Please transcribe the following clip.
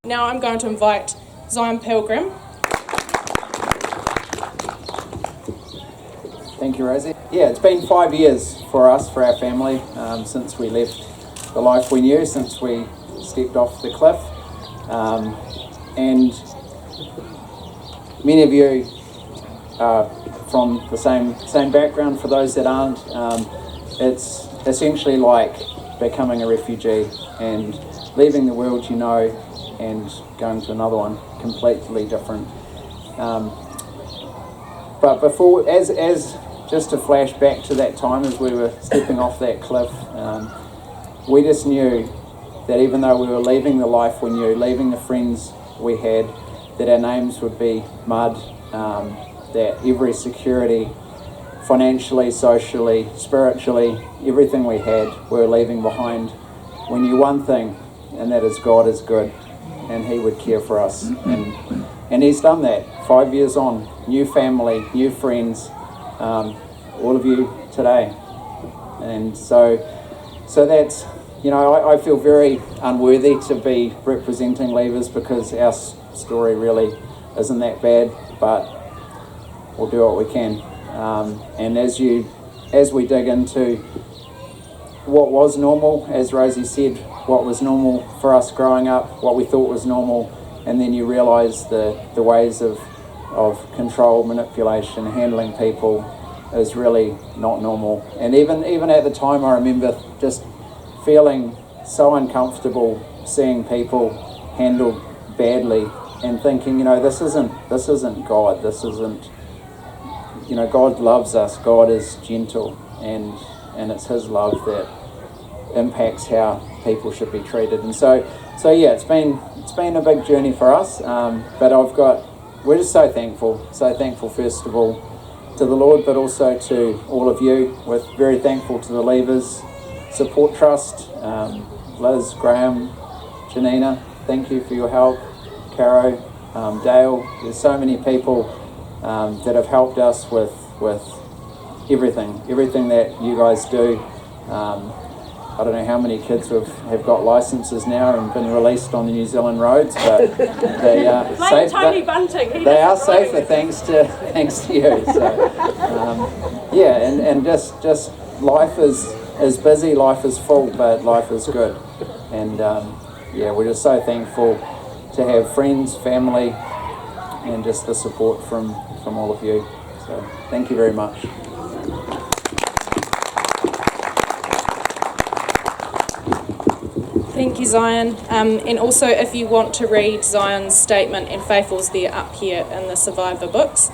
Now I'm going to invite Zion Pilgrim. Thank you, Rosie. Yeah, it's been 5 years for us, for our family, since we left the life we knew, since we stepped off the cliff. And many of you are from the same background. For those that aren't, it's essentially like becoming a refugee and leaving the world you know and going to another one completely different. But before, as just to flash back to that time as we were stepping off that cliff, we just knew that even though we were leaving the life we knew, leaving the friends we had, that our names would be mud, that every security, financially, socially, spiritually, everything we had, we were leaving behind. We knew one thing, and that is God is good, and He would care for us. And He's done that. 5 years on, new family, new friends, all of you today. And so that's, I feel very unworthy to be representing leavers because our story really isn't that bad, but we'll do what we can. And as we dig into what was normal, as Rosie said, what was normal for us growing up, what we thought was normal, and then you realise the ways of control, manipulation, handling people is really not normal. And even at the time, I remember just feeling so uncomfortable seeing people handled badly and thinking, this isn't God. This isn't, God loves us. God is gentle, and it's His love that impacts how people should be treated. And so yeah, it's been a big journey for us. But we're just so thankful first of all to the Lord, but also to all of you. We're very thankful to the Leavers Support Trust, Liz, Graham, Janina, thank you for your help, Caro, Dale. There's so many people that have helped us with everything that you guys do. I don't know how many kids have got licences now and been released on the New Zealand roads, but they are safe. Tony Bunting. They are safer thanks to you. So and just life is busy, life is full, but life is good. And we're just so thankful to have friends, family, and just the support from all of you. So thank you very much. Thank you, Zion. And also, if you want to read Zion's statement and Faithful's, they're up here in the Survivor books.